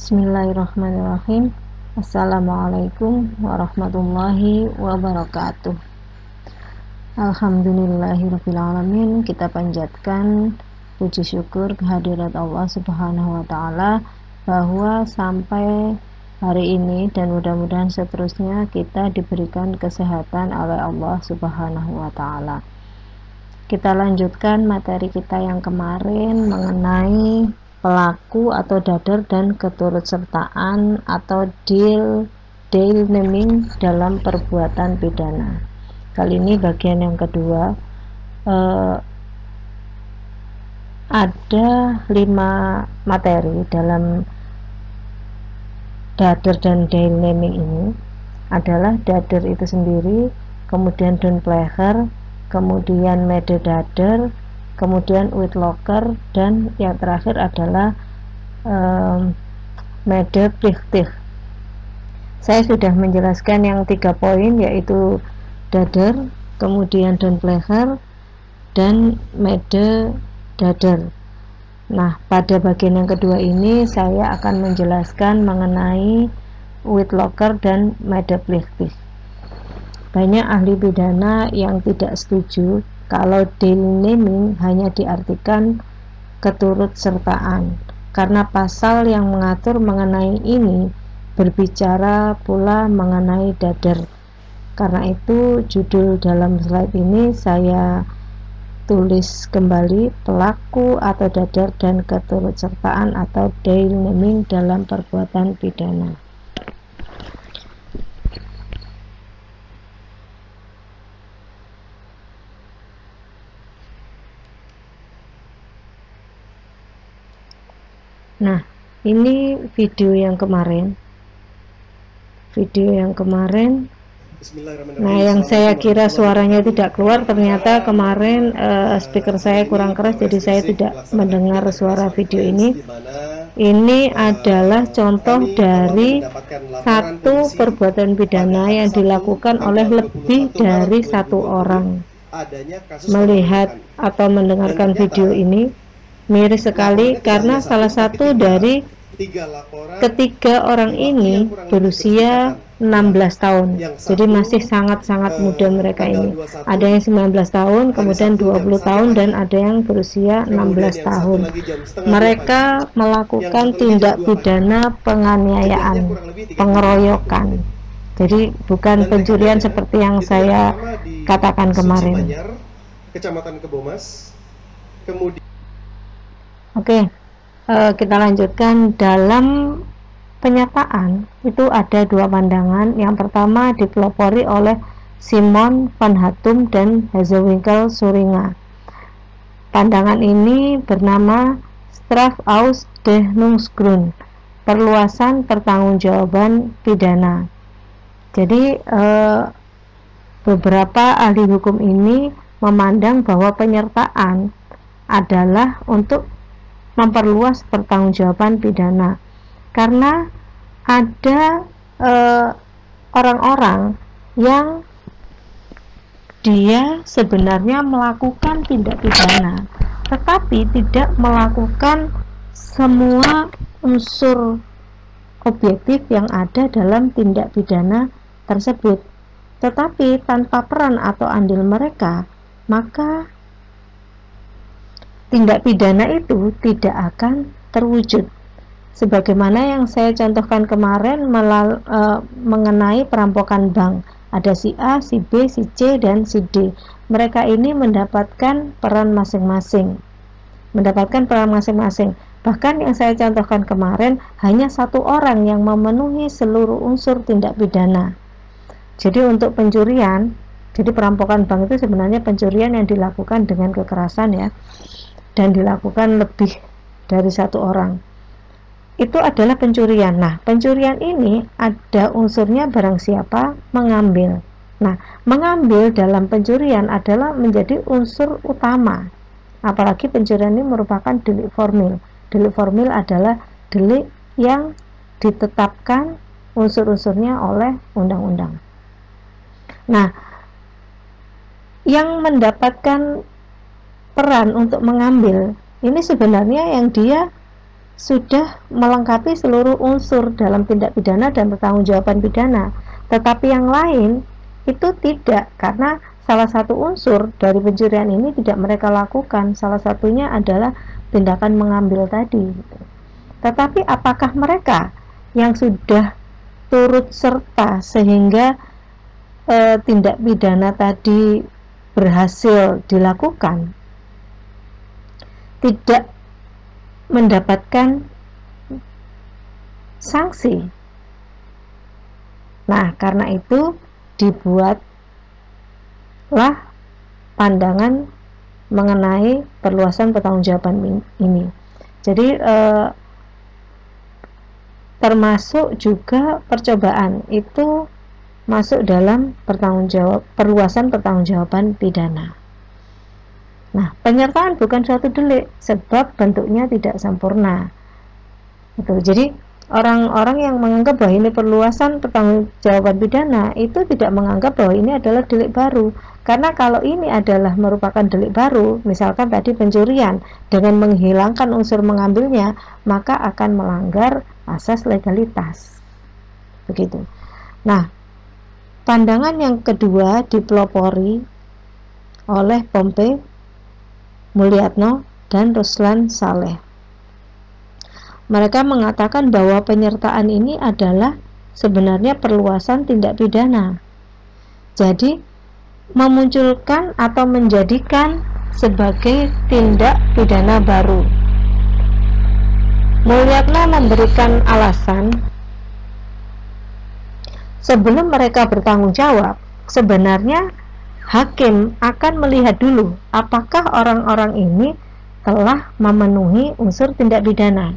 Bismillahirrahmanirrahim. Assalamualaikum warahmatullahi wabarakatuh. Alhamdulillahirrabbilalamin. Kita panjatkan puji syukur kehadirat Allah Subhanahu wa ta'ala bahwa sampai hari ini dan mudah-mudahan seterusnya kita diberikan kesehatan oleh Allah Subhanahu wa ta'ala. Kita lanjutkan materi kita yang kemarin mengenai pelaku atau dader dan keturutsertaan atau deal naming dalam perbuatan pidana. Kali ini bagian yang kedua. Ada 5 materi dalam dader dan deal naming ini. Adalah dader itu sendiri, kemudian downplayer, kemudian mededader, kemudian witlocker, dan yang terakhir adalah medeplichtig. Saya sudah menjelaskan yang 3 poin, yaitu dader, kemudian downplayer, dan mededader. Nah, pada bagian yang kedua ini saya akan menjelaskan mengenai witlocker dan medeplichtig. Banyak ahli pidana yang tidak setuju kalau deal naming hanya diartikan keturutsertaan, karena pasal yang mengatur mengenai ini berbicara pula mengenai dader. Karena itu judul dalam slide ini saya tulis kembali, pelaku atau dader dan keturutsertaan atau deal naming dalam perbuatan pidana. Nah, ini video yang kemarin. Nah, yang saya kira suaranya tidak keluar, ternyata kemarin speaker saya kurang keras, jadi saya tidak mendengar suara video ini. Ini adalah contoh dari satu perbuatan pidana yang dilakukan oleh lebih dari 1 orang. Melihat atau mendengarkan video ini miris sekali, karena salah satu dari ketiga orang ini berusia 16 tahun. Jadi masih sangat-sangat muda mereka ini. Ada yang 19 tahun, kemudian 20 tahun, dan ada yang berusia 16 tahun. Mereka melakukan tindak pidana penganiayaan, pengeroyokan. Jadi bukan pencurian seperti yang saya katakan kemarin. Kecamatan Kebomas. Oke, kita lanjutkan. Dalam penyataan itu ada 2 pandangan. Yang pertama dipelopori oleh Simon van Hattum dan Hazewinkel Suringa. Pandangan ini bernama Strafausdehnungsgrund, perluasan pertanggungjawaban pidana. Jadi beberapa ahli hukum ini memandang bahwa penyertaan adalah untuk memperluas pertanggungjawaban pidana, karena ada orang-orang yang dia sebenarnya melakukan tindak pidana tetapi tidak melakukan semua unsur objektif yang ada dalam tindak pidana tersebut, tetapi tanpa peran atau andil mereka, maka tindak pidana itu tidak akan terwujud. Sebagaimana yang saya contohkan kemarin mengenai perampokan bank. Ada si A, si B, si C, dan si D. Mereka ini mendapatkan peran masing-masing. Bahkan yang saya contohkan kemarin, hanya 1 orang yang memenuhi seluruh unsur tindak pidana. Jadi untuk pencurian, jadi perampokan bank itu sebenarnya pencurian yang dilakukan dengan kekerasan, ya, dan dilakukan lebih dari 1 orang. Itu adalah pencurian. Nah, pencurian ini ada unsurnya barang siapa mengambil. Nah, mengambil dalam pencurian adalah menjadi unsur utama. Apalagi pencurian ini merupakan delik formil. Delik formil adalah delik yang ditetapkan unsur-unsurnya oleh undang-undang. Nah, yang mendapatkan peran untuk mengambil ini sebenarnya yang dia sudah melengkapi seluruh unsur dalam tindak pidana dan pertanggungjawaban pidana, tetapi yang lain itu tidak, karena salah satu unsur dari pencurian ini tidak mereka lakukan. Salah satunya adalah tindakan mengambil tadi. Tetapi apakah mereka yang sudah turut serta sehingga tindak pidana tadi berhasil dilakukan, tidak mendapatkan sanksi? Nah, karena itu dibuatlah pandangan mengenai perluasan pertanggungjawaban ini. Jadi termasuk juga percobaan itu masuk dalam perluasan pertanggungjawaban pidana. Nah, penyertaan bukan suatu delik sebab bentuknya tidak sempurna. Jadi orang-orang yang menganggap bahwa ini perluasan pertanggungjawaban pidana itu tidak menganggap bahwa ini adalah delik baru. Karena kalau ini adalah merupakan delik baru, misalkan tadi pencurian dengan menghilangkan unsur mengambilnya, maka akan melanggar asas legalitas. Begitu. Nah, pandangan yang kedua dipelopori oleh Pompe, Mulyatno, dan Ruslan Saleh. Mereka mengatakan bahwa penyertaan ini adalah sebenarnya perluasan tindak pidana. Jadi, memunculkan atau menjadikan sebagai tindak pidana baru. Mulyatno memberikan alasan, sebelum mereka bertanggung jawab, sebenarnya hakim akan melihat dulu apakah orang-orang ini telah memenuhi unsur tindak pidana.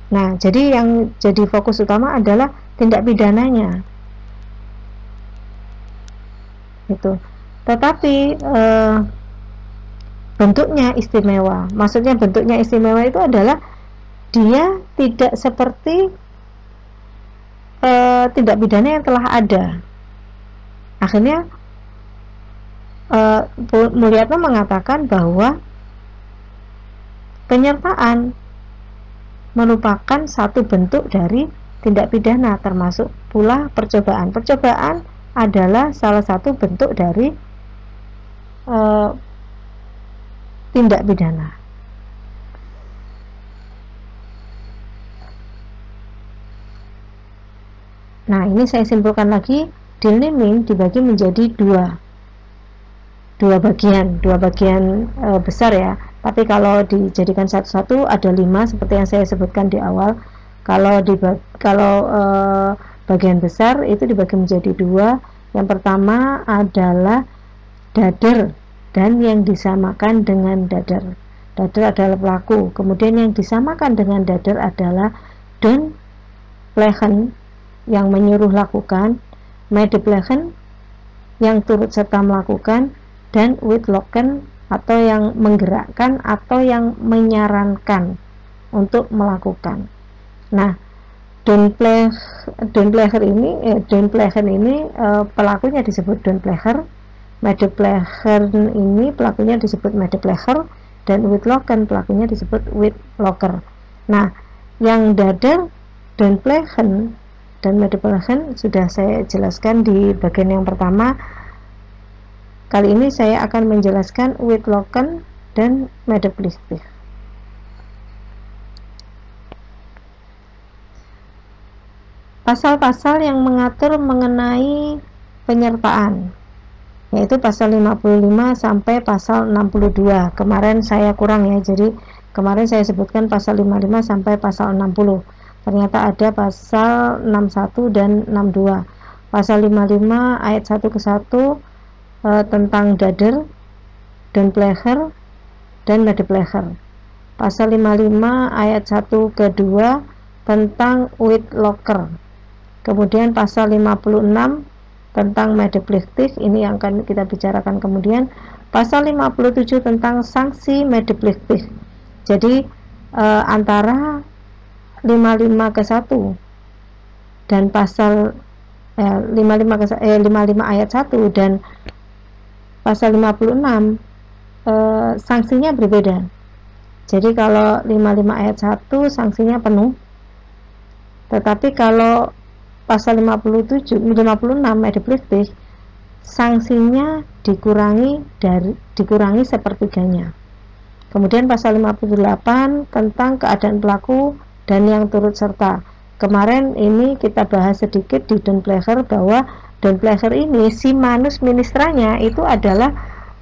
Nah, jadi yang jadi fokus utama adalah tindak pidananya. Itu. Tetapi bentuknya istimewa. Maksudnya bentuknya istimewa itu adalah dia tidak seperti tindak pidana yang telah ada. Akhirnya Mulyatno mengatakan bahwa penyertaan merupakan satu bentuk dari tindak pidana, termasuk pula percobaan. Percobaan adalah salah satu bentuk dari tindak pidana. Nah, ini saya simpulkan lagi, deal naming dibagi menjadi dua bagian besar ya. Tapi kalau dijadikan satu-satu ada 5 seperti yang saya sebutkan di awal. Kalau bagian besar itu dibagi menjadi 2. Yang pertama adalah dader dan yang disamakan dengan dader. Dader adalah pelaku. Kemudian yang disamakan dengan dader adalah don plegen yang menyuruh lakukan, medeplegen yang turut serta melakukan, dan witloken atau yang menggerakkan atau yang menyarankan untuk melakukan. Nah, donpleger ini pelakunya disebut donpleger, medeplegen ini pelakunya disebut medepleger, dan witloken pelakunya disebut witloker. Nah, yang dader, donplegen dan medeplegen sudah saya jelaskan di bagian yang pertama. Kali ini saya akan menjelaskan witloken dan medeplichtig. Pasal-pasal yang mengatur mengenai penyertaan, yaitu pasal 55 sampai pasal 62. Kemarin saya kurang ya, jadi kemarin saya sebutkan pasal 55 sampai pasal 60. Ternyata ada pasal 61 dan 62. Pasal 55 ayat 1 ke 1 tentang dader, donpleger, dan medepleger. Pasal 55 ayat 1 ke 2 tentang witloker. Kemudian pasal 56 tentang medeplichtig, ini yang akan kita bicarakan kemudian. Pasal 57 tentang sanksi medeplichtig. Jadi antara 55 ke 1 dan pasal 55 ayat 1 dan pasal 56 sanksinya berbeda. Jadi kalau 55 ayat 1 sanksinya penuh. Tetapi kalau pasal 56 mediplistik, sanksinya dikurangi sepertiganya. Kemudian pasal 58 tentang keadaan pelaku dan yang turut serta. Kemarin ini kita bahas sedikit di Don Pleasure bahwa Don Pleasure ini si manus ministranya itu adalah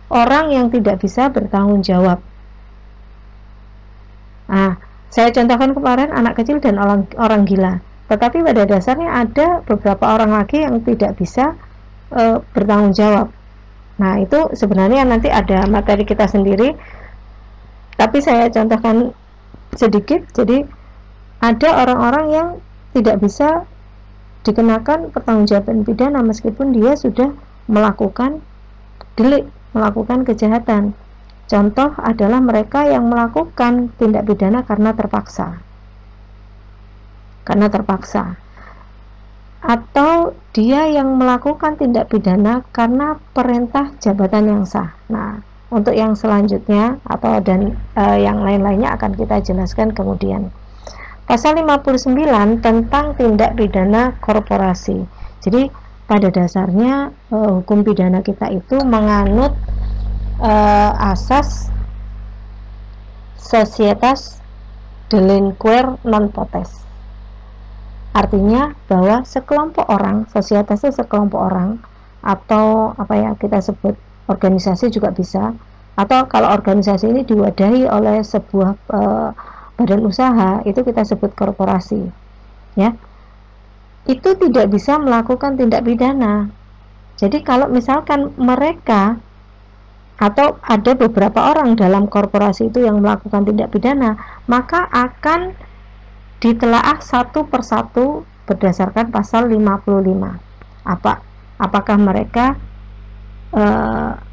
orang yang tidak bisa bertanggung jawab. Nah, saya contohkan kemarin anak kecil dan orang gila. Tetapi pada dasarnya ada beberapa orang lagi yang tidak bisa bertanggung jawab. Nah, itu sebenarnya nanti ada materi kita sendiri. Tapi saya contohkan sedikit. Jadi ada orang-orang yang tidak bisa dikenakan pertanggungjawaban pidana meskipun dia sudah melakukan delik, melakukan kejahatan. Contoh adalah mereka yang melakukan tindak pidana karena terpaksa. Atau dia yang melakukan tindak pidana karena perintah jabatan yang sah. Nah, untuk yang selanjutnya yang lain-lainnya akan kita jelaskan kemudian. Pasal 59 tentang tindak pidana korporasi. Jadi pada dasarnya hukum pidana kita itu menganut asas societas delinquere non potens. Artinya bahwa sekelompok orang, societas itu sekelompok orang, atau kita sebut organisasi juga bisa, atau kalau organisasi ini diwadahi oleh sebuah badan usaha, itu kita sebut korporasi, ya. Itu tidak bisa melakukan tindak pidana. Jadi kalau misalkan mereka atau ada beberapa orang dalam korporasi itu yang melakukan tindak pidana, maka akan ditelaah satu persatu berdasarkan pasal 55. Apakah mereka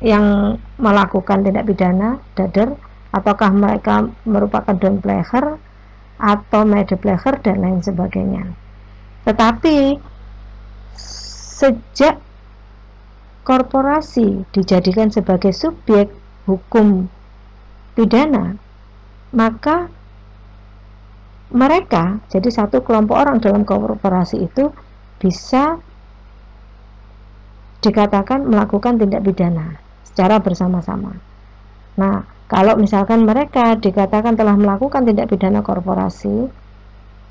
yang melakukan tindak pidana dader, ataukah mereka merupakan Don Pleasure atau Mede Pleasure dan lain sebagainya. Tetapi sejak korporasi dijadikan sebagai subjek hukum pidana, maka mereka, jadi satu kelompok orang dalam korporasi itu bisa dikatakan melakukan tindak pidana secara bersama-sama. Nah, kalau misalkan mereka dikatakan telah melakukan tindak pidana korporasi,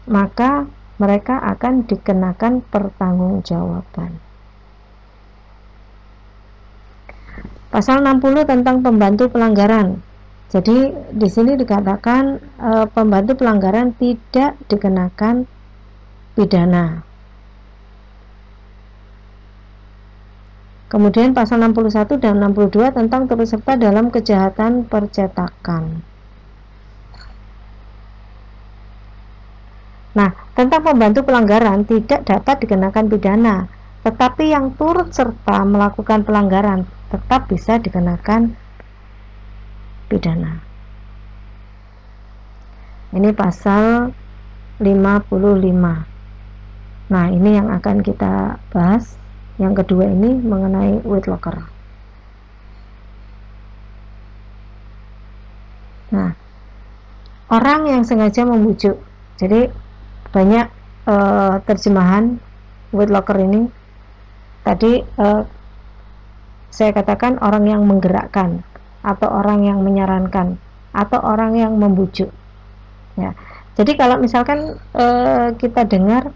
maka mereka akan dikenakan pertanggungjawaban. Pasal 60 tentang pembantu pelanggaran. Jadi di sini dikatakan pembantu pelanggaran tidak dikenakan pidana. Kemudian pasal 61 dan 62 tentang turut serta dalam kejahatan percetakan. Nah, tentang pembantu pelanggaran tidak dapat dikenakan pidana, tetapi yang turut serta melakukan pelanggaran tetap bisa dikenakan pidana. Ini pasal 55. Nah, ini yang akan kita bahas. Yang kedua ini mengenai Whitlocker. Nah, orang yang sengaja membujuk. Jadi banyak terjemahan Whitlocker ini. Tadi saya katakan orang yang menggerakkan, atau orang yang menyarankan, atau orang yang membujuk. Ya. Jadi kalau misalkan kita dengar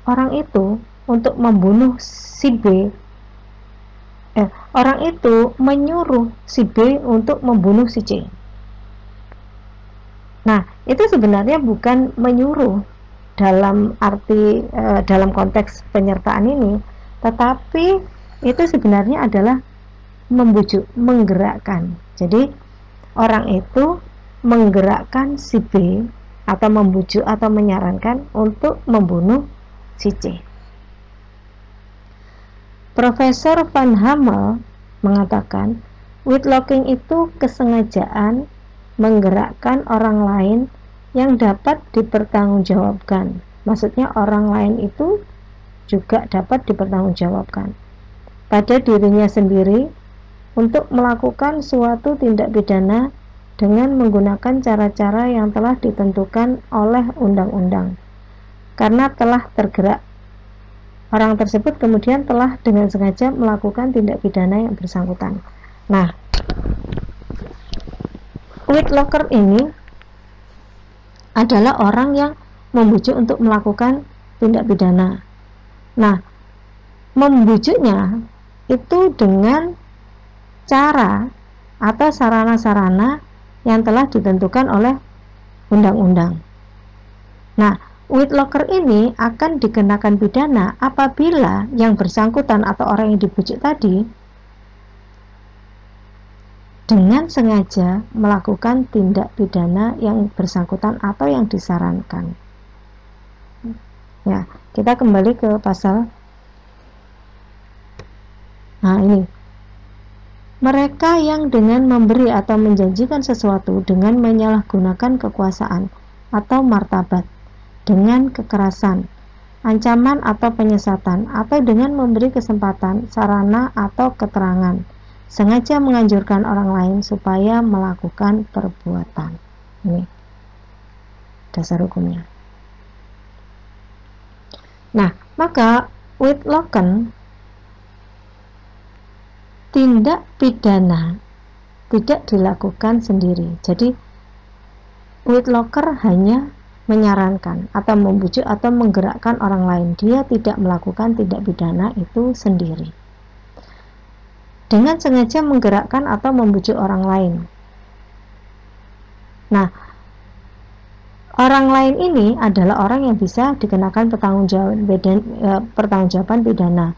orang itu untuk membunuh si B, orang itu menyuruh si B untuk membunuh si C. Nah, itu sebenarnya bukan menyuruh dalam arti dalam konteks penyertaan ini, tetapi itu sebenarnya adalah membujuk, menggerakkan. Jadi orang itu menggerakkan si B atau membujuk atau menyarankan untuk membunuh si C. Profesor Van Hammel mengatakan whitlocking itu kesengajaan menggerakkan orang lain yang dapat dipertanggungjawabkan. Maksudnya orang lain itu juga dapat dipertanggungjawabkan pada dirinya sendiri untuk melakukan suatu tindak pidana dengan menggunakan cara-cara yang telah ditentukan oleh undang-undang. Karena telah tergerak, orang tersebut kemudian telah dengan sengaja melakukan tindak pidana yang bersangkutan. Nah, Whitlocker ini adalah orang yang membujuk untuk melakukan tindak pidana. Nah, membujuknya itu dengan cara atau sarana-sarana yang telah ditentukan oleh undang-undang. Nah, Whitlocker ini akan dikenakan pidana apabila yang bersangkutan atau orang yang dibujuk tadi dengan sengaja melakukan tindak pidana yang bersangkutan atau yang disarankan. Ya, kita kembali ke pasal. Nah, ini. Mereka yang dengan memberi atau menjanjikan sesuatu dengan menyalahgunakan kekuasaan atau martabat, dengan kekerasan, ancaman atau penyesatan, atau dengan memberi kesempatan, sarana atau keterangan, sengaja menganjurkan orang lain supaya melakukan perbuatan. Ini dasar hukumnya. Nah, maka Whitlocker tindak pidana tidak dilakukan sendiri. Jadi Whitlocker hanya menyarankan atau membujuk atau menggerakkan orang lain. Dia tidak melakukan tindak pidana itu sendiri. Dengan sengaja menggerakkan atau membujuk orang lain. Nah, orang lain ini adalah orang yang bisa dikenakan pertanggungjawaban pidana.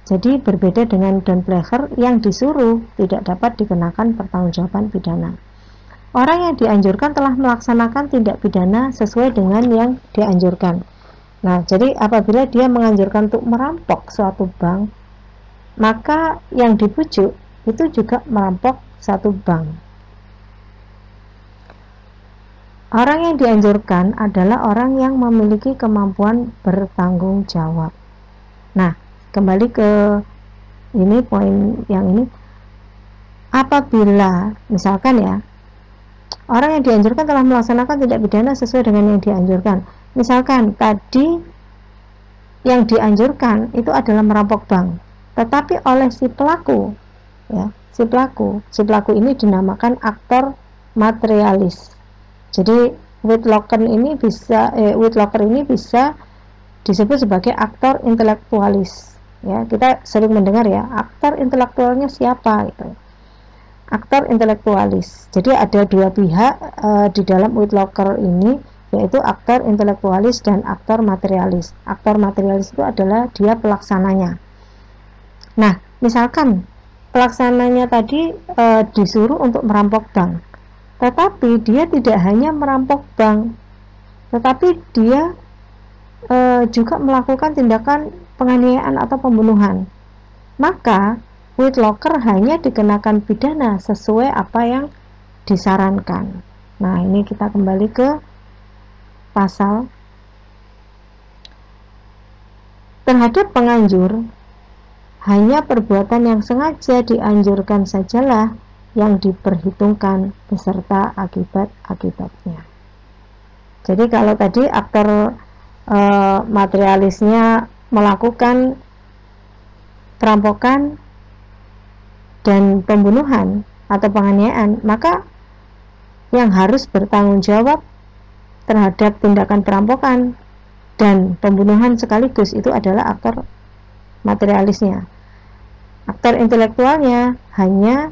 Jadi berbeda dengan Don Pleasure yang disuruh tidak dapat dikenakan pertanggungjawaban pidana. Orang yang dianjurkan telah melaksanakan tindak pidana sesuai dengan yang dianjurkan. Nah, jadi apabila dia menganjurkan untuk merampok suatu bank, maka yang dibujuk itu juga merampok satu bank. Orang yang dianjurkan adalah orang yang memiliki kemampuan bertanggung jawab. Nah, kembali ke ini poin yang ini, apabila misalkan ya orang yang dianjurkan telah melaksanakan tindak pidana sesuai dengan yang dianjurkan, misalkan tadi yang dianjurkan itu adalah merampok bank, tetapi oleh si pelaku ya, si pelaku ini dinamakan aktor materialis. Jadi Whitlocker ini bisa disebut sebagai aktor intelektualis. Ya, kita sering mendengar ya, aktor intelektualnya siapa gitu. Aktor intelektualis. Jadi ada dua pihak di dalam Whitlocker ini, yaitu aktor intelektualis dan aktor materialis. Aktor materialis itu adalah dia pelaksananya. Nah, misalkan pelaksananya tadi disuruh untuk merampok bank, tetapi dia tidak hanya merampok bank, tetapi dia juga melakukan tindakan penganiayaan atau pembunuhan, maka Whitlocker hanya dikenakan pidana sesuai apa yang disarankan. Nah, ini kita kembali ke pasal. Terhadap penganjur, hanya perbuatan yang sengaja dianjurkan sajalah yang diperhitungkan beserta akibat-akibatnya. Jadi kalau tadi aktor materialisnya melakukan perampokan dan pembunuhan atau penganiayaan, maka yang harus bertanggung jawab terhadap tindakan perampokan dan pembunuhan sekaligus itu adalah aktor materialisnya. Aktor intelektualnya hanya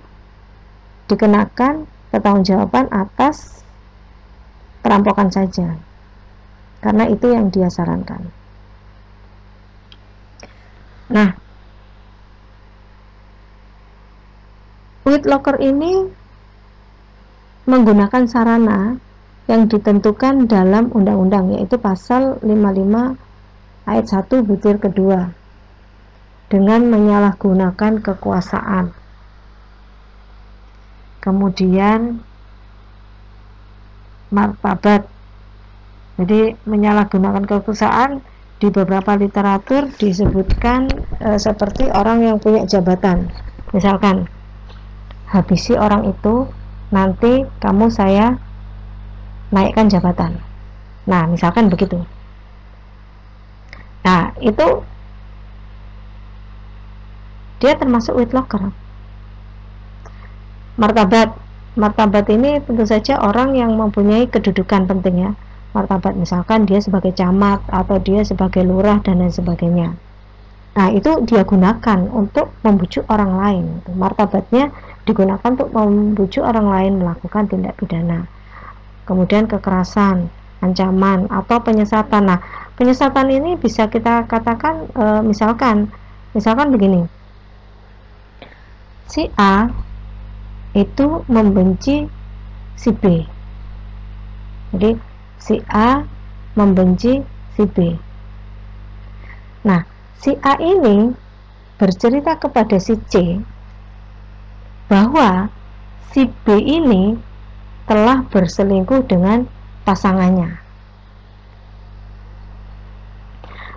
dikenakan pertanggungjawaban atas perampokan saja, karena itu yang dia sarankan. Nah, Whitlocker ini menggunakan sarana yang ditentukan dalam undang-undang, yaitu pasal 55 ayat 1 butir kedua, dengan menyalahgunakan kekuasaan. Kemudian martabat. Jadi menyalahgunakan kekuasaan di beberapa literatur disebutkan seperti orang yang punya jabatan. Misalkan habisi orang itu nanti kamu saya naikkan jabatan. Nah, misalkan begitu. Nah, itu dia termasuk whitlocker. Martabat ini tentu saja orang yang mempunyai kedudukan penting ya. Martabat misalkan dia sebagai camat atau dia sebagai lurah dan lain sebagainya. Nah, itu dia gunakan untuk membujuk orang lain. Martabatnya digunakan untuk membujuk orang lain melakukan tindak pidana. Kemudian kekerasan, ancaman, atau penyesatan. Nah, penyesatan ini bisa kita katakan misalkan begini. Si A itu membenci si B. Jadi si A membenci si B. Nah, si A ini bercerita kepada si C bahwa si B ini telah berselingkuh dengan pasangannya.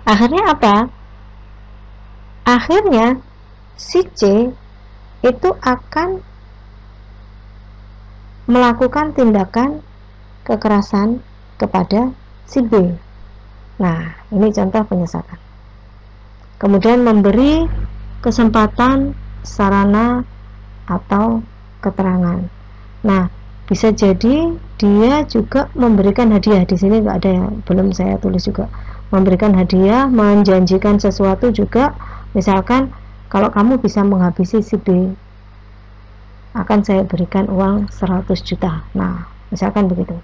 Akhirnya apa? Akhirnya si C itu akan melakukan tindakan kekerasan kepada si B. Nah, ini contoh penyesatan. Kemudian memberi kesempatan, sarana, atau keterangan. Nah, bisa jadi dia juga memberikan hadiah. Di sini nggak ada ya, belum saya tulis juga. Memberikan hadiah, menjanjikan sesuatu juga. Misalkan kalau kamu bisa menghabisi si B, akan saya berikan uang 100 juta. Nah, misalkan begitu.